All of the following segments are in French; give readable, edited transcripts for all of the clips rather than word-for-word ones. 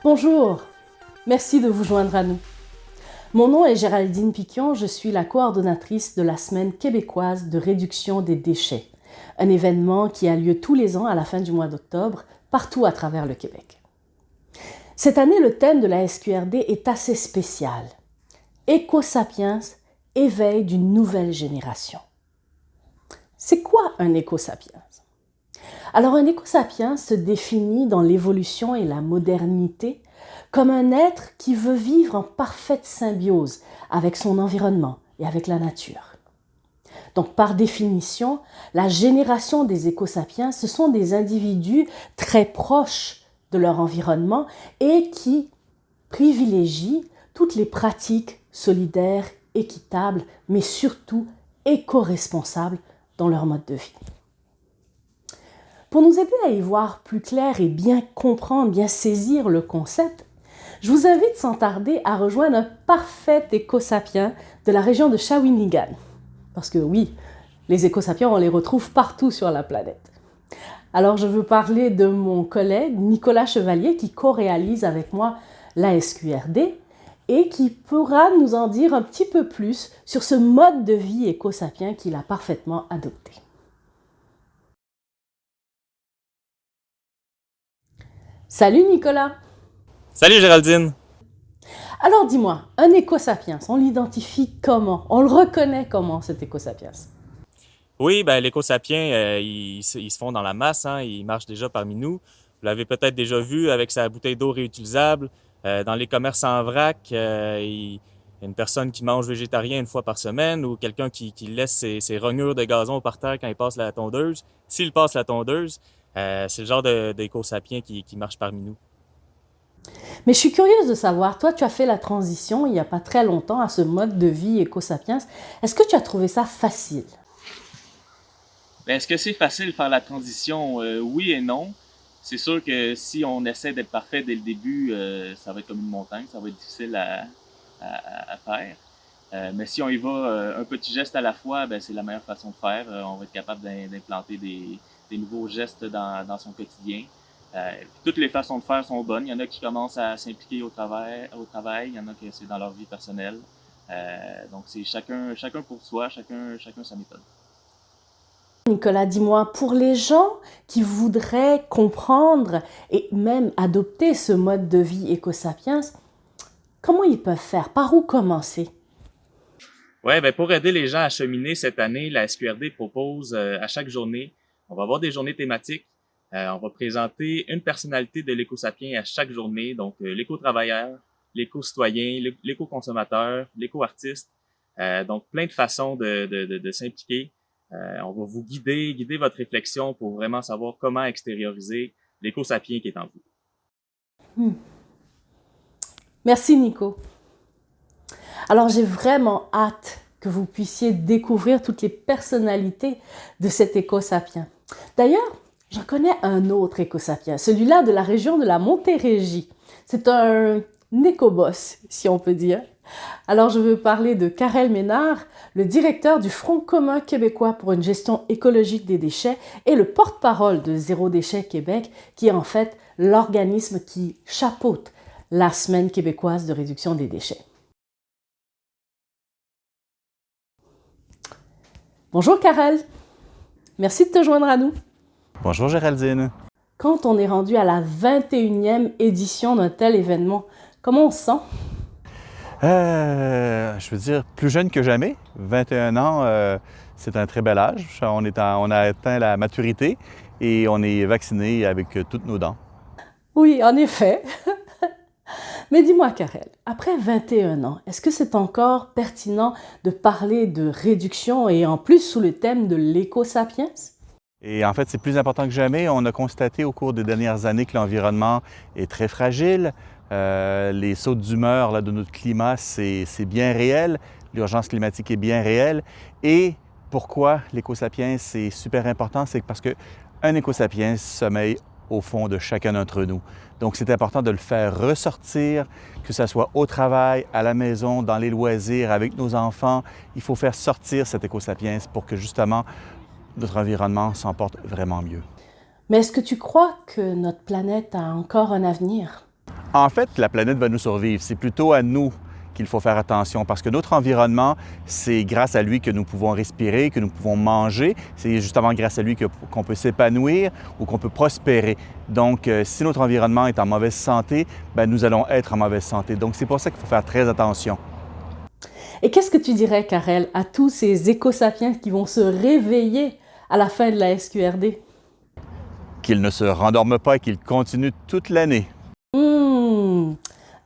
Bonjour, merci de vous joindre à nous. Mon nom est Géraldine Piquion, je suis la coordonnatrice de la Semaine québécoise de réduction des déchets, un événement qui a lieu tous les ans à la fin du mois d'octobre, partout à travers le Québec. Cette année, le thème de la SQRD est assez spécial. Éco-sapiens, éveil d'une nouvelle génération. C'est quoi un éco-sapiens? Alors un éco-sapiens se définit dans l'évolution et la modernité comme un être qui veut vivre en parfaite symbiose avec son environnement et avec la nature. Donc par définition, la génération des éco-sapiens, ce sont des individus très proches de leur environnement et qui privilégient toutes les pratiques solidaires, équitables, mais surtout éco-responsables dans leur mode de vie. Pour nous aider à y voir plus clair et bien comprendre, bien saisir le concept, je vous invite sans tarder à rejoindre un parfait éco-sapien de la région de Shawinigan. Parce que oui, les éco-sapiens, on les retrouve partout sur la planète. Alors je veux parler de mon collègue Nicolas Chevalier qui co-réalise avec moi la SQRD et qui pourra nous en dire un petit peu plus sur ce mode de vie éco-sapien qu'il a parfaitement adopté. Salut Nicolas! Salut Géraldine! Alors dis-moi, un éco-sapiens, on l'identifie comment? On le reconnaît comment cet éco-sapiens? Oui, ben l'éco-sapien, ils se font dans la masse, hein, ils marchent déjà parmi nous. Vous l'avez peut-être déjà vu avec sa bouteille d'eau réutilisable. Dans les commerces en vrac, il y a une personne qui mange végétarien une fois par semaine ou quelqu'un qui laisse ses rognures de gazon par terre quand il passe la tondeuse. S'il passe la tondeuse, c'est le genre d'éco-sapien qui marche parmi nous. Mais je suis curieuse de savoir, toi tu as fait la transition il n'y a pas très longtemps à ce mode de vie éco-sapiens. Est-ce que tu as trouvé ça facile? Ben, est-ce que c'est facile de faire la transition? Oui et non. C'est sûr que si on essaie d'être parfait dès le début, ça va être comme une montagne, ça va être difficile à faire. Mais si on y va un petit geste à la fois, ben, c'est la meilleure façon de faire. On va être capable d'implanter des nouveaux gestes dans son quotidien. Toutes les façons de faire sont bonnes. Il y en a qui commencent à s'impliquer au travail, il y en a qui c'est dans leur vie personnelle. Donc c'est chacun pour soi, chacun sa méthode. Nicolas, dis-moi, pour les gens qui voudraient comprendre et même adopter ce mode de vie éco-sapiens, comment ils peuvent faire? Par où commencer? Ouais, ben pour aider les gens à cheminer cette année, la SQRD propose à chaque journée, on va avoir des journées thématiques. On va présenter une personnalité de l'éco-sapien à chaque journée, donc l'éco-travailleur, l'éco-citoyen, l'éco-consommateur, l'éco-artiste. Donc plein de façons de s'impliquer. On va vous guider votre réflexion pour vraiment savoir comment extérioriser l'éco-sapien qui est en vous. Merci Nico. Alors j'ai vraiment hâte que vous puissiez découvrir toutes les personnalités de cet éco-sapien. D'ailleurs, j'en connais un autre éco-sapien, celui-là de la région de la Montérégie. C'est un éco-boss, si on peut dire. Alors je veux parler de Karel Ménard, le directeur du Front commun québécois pour une gestion écologique des déchets et le porte-parole de Zéro Déchet Québec, qui est en fait l'organisme qui chapeaute la Semaine québécoise de réduction des déchets. Bonjour Karel, merci de te joindre à nous. Bonjour Géraldine. Quand on est rendu à la 21e édition d'un tel événement, comment on se sent? Je veux dire, plus jeune que jamais. 21 ans, c'est un très bel âge. On a atteint la maturité et on est vacciné avec toutes nos dents. Oui, en effet. Mais dis-moi, Karel, après 21 ans, est-ce que c'est encore pertinent de parler de réduction et en plus sous le thème de l'éco-sapiens? Et en fait, c'est plus important que jamais. On a constaté au cours des dernières années que l'environnement est très fragile. Les sautes d'humeur de notre climat, c'est bien réel. L'urgence climatique est bien réelle. Et pourquoi l'éco-sapiens, c'est super important? C'est parce qu'un éco-sapiens sommeille au fond de chacun d'entre nous. Donc, c'est important de le faire ressortir, que ce soit au travail, à la maison, dans les loisirs, avec nos enfants. Il faut faire sortir cet éco-sapiens pour que, justement, notre environnement s'en porte vraiment mieux. Mais est-ce que tu crois que notre planète a encore un avenir? En fait, la planète va nous survivre. C'est plutôt à nous qu'il faut faire attention parce que notre environnement, c'est grâce à lui que nous pouvons respirer, que nous pouvons manger. C'est justement grâce à lui qu'on peut s'épanouir ou qu'on peut prospérer. Donc, si notre environnement est en mauvaise santé, bien, nous allons être en mauvaise santé. Donc, c'est pour ça qu'il faut faire très attention. Et qu'est-ce que tu dirais, Karel, à tous ces écosapiens qui vont se réveiller à la fin de la SQRD? Qu'ils ne se rendorment pas et qu'ils continuent toute l'année.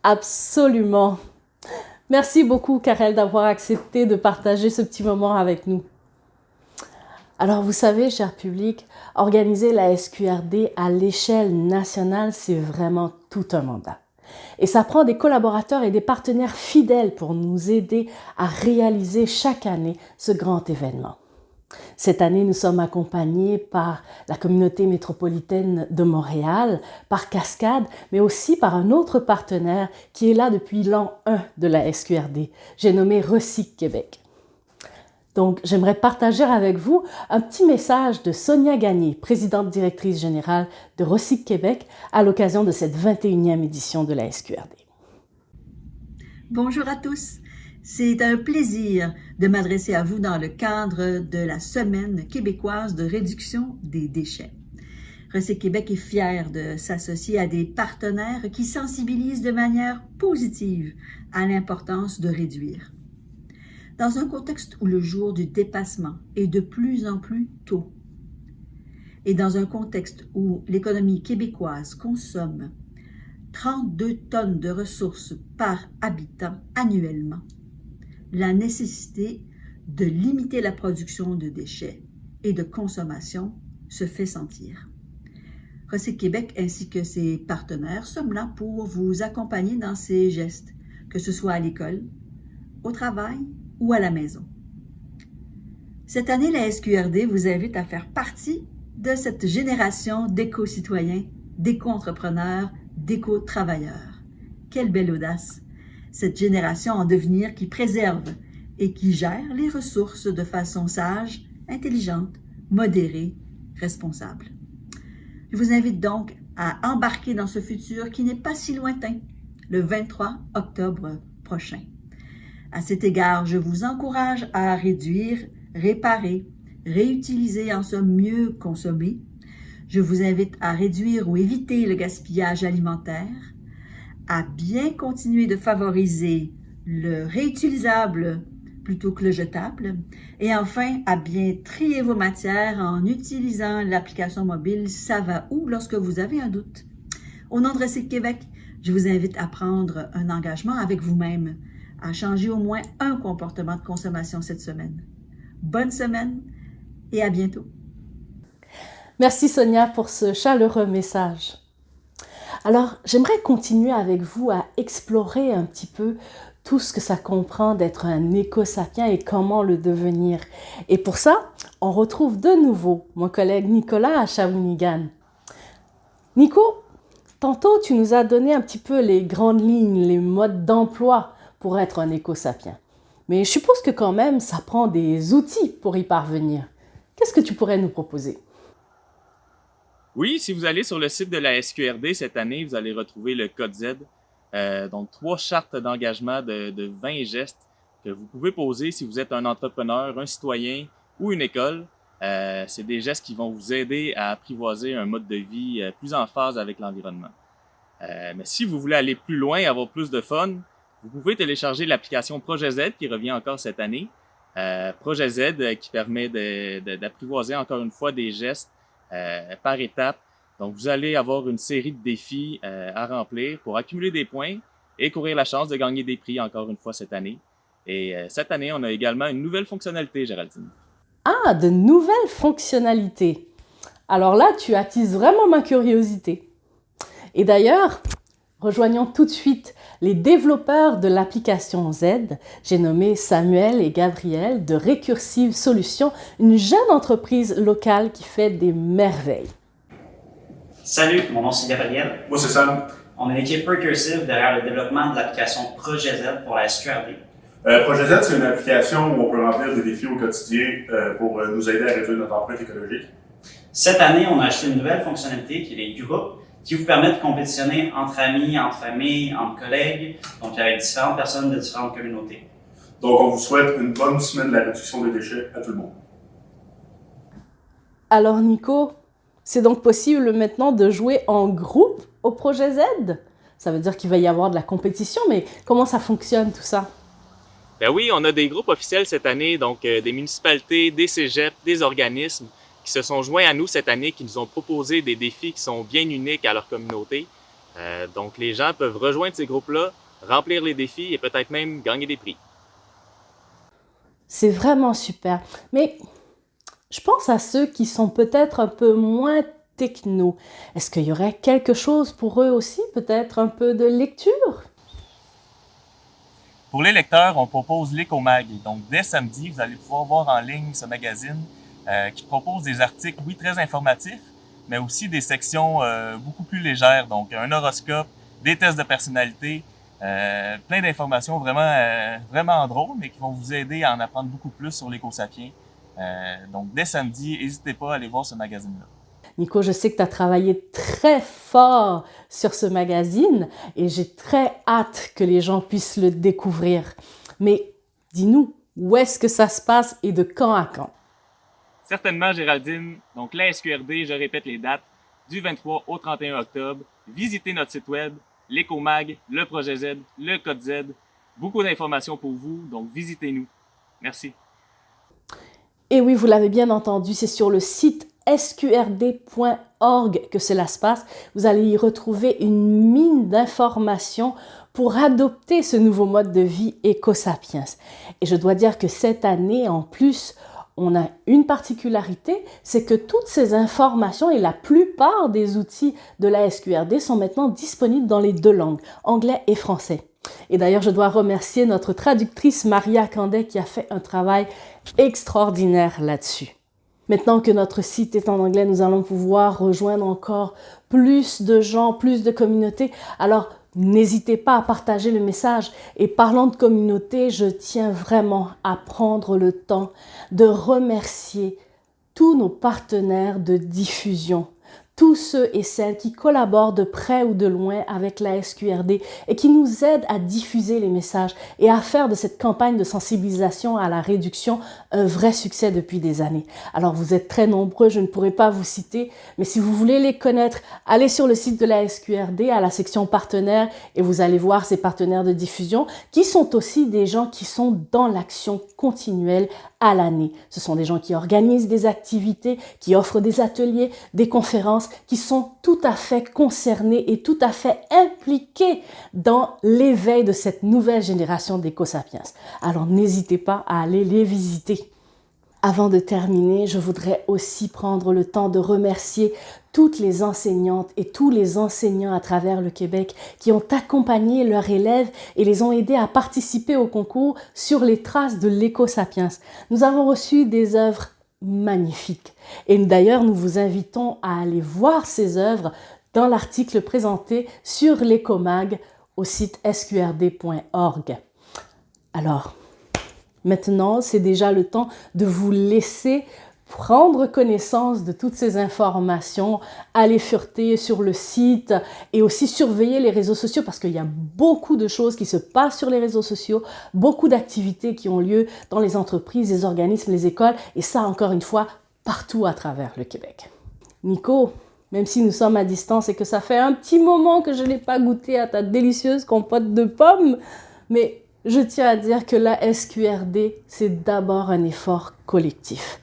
Absolument. Merci beaucoup, Karel, d'avoir accepté de partager ce petit moment avec nous. Alors, vous savez, cher public, organiser la SQRD à l'échelle nationale, c'est vraiment tout un mandat. Et ça prend des collaborateurs et des partenaires fidèles pour nous aider à réaliser chaque année ce grand événement. Cette année, nous sommes accompagnés par la communauté métropolitaine de Montréal, par Cascade, mais aussi par un autre partenaire qui est là depuis l'an 1 de la SQRD. J'ai nommé Recyc Québec. Donc, j'aimerais partager avec vous un petit message de Sonia Gagné, présidente directrice générale de Recyc Québec, à l'occasion de cette 21e édition de la SQRD. Bonjour à tous. C'est un plaisir de m'adresser à vous dans le cadre de la Semaine québécoise de réduction des déchets. Recyc Québec est fier de s'associer à des partenaires qui sensibilisent de manière positive à l'importance de réduire. Dans un contexte où le jour du dépassement est de plus en plus tôt, et dans un contexte où l'économie québécoise consomme 32 tonnes de ressources par habitant annuellement, la nécessité de limiter la production de déchets et de consommation se fait sentir. Recyc Québec ainsi que ses partenaires sommes là pour vous accompagner dans ces gestes, que ce soit à l'école, au travail ou à la maison. Cette année, la SQRD vous invite à faire partie de cette génération d'éco-citoyens, d'éco-entrepreneurs, d'éco-travailleurs. Quelle belle audace! Cette génération en devenir qui préserve et qui gère les ressources de façon sage, intelligente, modérée, responsable. Je vous invite donc à embarquer dans ce futur qui n'est pas si lointain, le 23 octobre prochain. À cet égard, je vous encourage à réduire, réparer, réutiliser, en somme mieux consommer. Je vous invite à réduire ou éviter le gaspillage alimentaire, à bien continuer de favoriser le réutilisable plutôt que le jetable, et enfin à bien trier vos matières en utilisant l'application mobile Ça va où lorsque vous avez un doute. Au nom de Recyc Québec, je vous invite à prendre un engagement avec vous-même, à changer au moins un comportement de consommation cette semaine. Bonne semaine et à bientôt. Merci Sonia pour ce chaleureux message. Alors, j'aimerais continuer avec vous à explorer un petit peu tout ce que ça comprend d'être un éco-sapien et comment le devenir. Et pour ça, on retrouve de nouveau mon collègue Nicolas à Shawinigan. Nico, tantôt tu nous as donné un petit peu les grandes lignes, les modes d'emploi pour être un éco-sapien. Mais je suppose que quand même, ça prend des outils pour y parvenir. Qu'est-ce que tu pourrais nous proposer? Oui, si vous allez sur le site de la SQRD cette année, vous allez retrouver le code Z, donc 3 chartes d'engagement de 20 gestes que vous pouvez poser si vous êtes un entrepreneur, un citoyen ou une école. C'est des gestes qui vont vous aider à apprivoiser un mode de vie plus en phase avec l'environnement. Mais si vous voulez aller plus loin, avoir plus de fun, vous pouvez télécharger l'application Projet Z qui revient encore cette année. Projet Z qui permet d'apprivoiser encore une fois des gestes par étape. Donc, vous allez avoir une série de défis à remplir pour accumuler des points et courir la chance de gagner des prix encore une fois cette année. Et cette année, on a également une nouvelle fonctionnalité, Géraldine. Ah, de nouvelles fonctionnalités. Alors là, tu attises vraiment ma curiosité. Et d'ailleurs, rejoignons tout de suite les développeurs de l'application Z. J'ai nommé Samuel et Gabriel de Recursive Solutions, une jeune entreprise locale qui fait des merveilles. Salut, mon nom c'est Gabriel. Moi c'est Sam. On est l'équipe Recursive derrière le développement de l'application Projet Z pour la SQRD. Projet Z, c'est une application où on peut remplir des défis au quotidien pour nous aider à réduire notre empreinte écologique. Cette année, on a acheté une nouvelle fonctionnalité qui est les groupes, qui vous permet de compétitionner entre amis, entre familles, entre collègues, donc avec différentes personnes de différentes communautés. Donc, on vous souhaite une bonne semaine de la réduction des déchets à tout le monde. Alors Nico, c'est donc possible maintenant de jouer en groupe au projet Z? Ça veut dire qu'il va y avoir de la compétition, mais comment ça fonctionne tout ça? Ben oui, on a des groupes officiels cette année, donc des municipalités, des cégeps, des organismes qui se sont joints à nous cette année, qui nous ont proposé des défis qui sont bien uniques à leur communauté. Donc les gens peuvent rejoindre ces groupes-là, remplir les défis et peut-être même gagner des prix. C'est vraiment super. Mais je pense à ceux qui sont peut-être un peu moins techno. Est-ce qu'il y aurait quelque chose pour eux aussi, peut-être un peu de lecture? Pour les lecteurs, on propose l'Écomag. Donc dès samedi, vous allez pouvoir voir en ligne ce magazine qui propose des articles, oui, très informatifs, mais aussi des sections beaucoup plus légères. Donc un horoscope, des tests de personnalité, plein d'informations vraiment drôles, mais qui vont vous aider à en apprendre beaucoup plus sur l'Écosapiens. Donc, dès samedi, n'hésitez pas à aller voir ce magazine-là. Nico, je sais que tu as travaillé très fort sur ce magazine et j'ai très hâte que les gens puissent le découvrir. Mais dis-nous, où est-ce que ça se passe et de quand à quand? Certainement, Géraldine. Donc, la SQRD, je répète les dates, du 23 au 31 octobre. Visitez notre site web, l'Écomag, le projet Z, le code Z. Beaucoup d'informations pour vous, donc visitez-nous. Merci. Et oui, vous l'avez bien entendu, c'est sur le site sqrd.org que cela se passe. Vous allez y retrouver une mine d'informations pour adopter ce nouveau mode de vie éco-sapiens. Et je dois dire que cette année, en plus, on a une particularité, c'est que toutes ces informations et la plupart des outils de la SQRD sont maintenant disponibles dans les deux langues, anglais et français. Et d'ailleurs, je dois remercier notre traductrice Maria Candet qui a fait un travail extraordinaire là-dessus. Maintenant que notre site est en anglais, nous allons pouvoir rejoindre encore plus de gens, plus de communautés. Alors, n'hésitez pas à partager le message. Et parlant de communauté, je tiens vraiment à prendre le temps de remercier tous nos partenaires de diffusion. Tous ceux et celles qui collaborent de près ou de loin avec la SQRD et qui nous aident à diffuser les messages et à faire de cette campagne de sensibilisation à la réduction un vrai succès depuis des années. Alors vous êtes très nombreux, je ne pourrai pas vous citer, mais si vous voulez les connaître, allez sur le site de la SQRD à la section partenaires et vous allez voir ces partenaires de diffusion qui sont aussi des gens qui sont dans l'action continuelle à l'année. Ce sont des gens qui organisent des activités, qui offrent des ateliers, des conférences, qui sont tout à fait concernés et tout à fait impliqués dans l'éveil de cette nouvelle génération d'éco-sapiens. Alors n'hésitez pas à aller les visiter. Avant de terminer, je voudrais aussi prendre le temps de remercier toutes les enseignantes et tous les enseignants à travers le Québec qui ont accompagné leurs élèves et les ont aidés à participer au concours sur les traces de l'éco-sapiens. Nous avons reçu des œuvres magnifiques. Et d'ailleurs, nous vous invitons à aller voir ces œuvres dans l'article présenté sur l'Écomag au site sqrd.org. Alors, maintenant, c'est déjà le temps de vous laisser prendre connaissance de toutes ces informations, aller fureter sur le site et aussi surveiller les réseaux sociaux parce qu'il y a beaucoup de choses qui se passent sur les réseaux sociaux, beaucoup d'activités qui ont lieu dans les entreprises, les organismes, les écoles et ça, encore une fois, partout à travers le Québec. Nico, même si nous sommes à distance et que ça fait un petit moment que je n'ai pas goûté à ta délicieuse compote de pommes, mais je tiens à dire que la SQRD, c'est d'abord un effort collectif.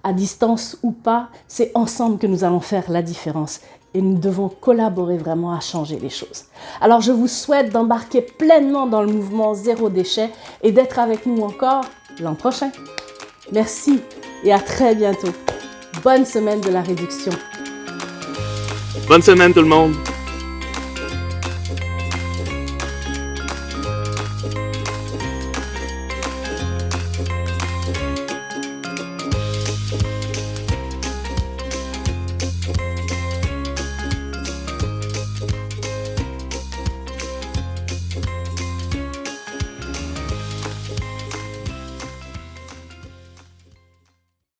À distance ou pas, c'est ensemble que nous allons faire la différence et nous devons collaborer vraiment à changer les choses. Alors je vous souhaite d'embarquer pleinement dans le mouvement Zéro Déchet et d'être avec nous encore l'an prochain. Merci et à très bientôt. Bonne semaine de la réduction. Bonne semaine tout le monde!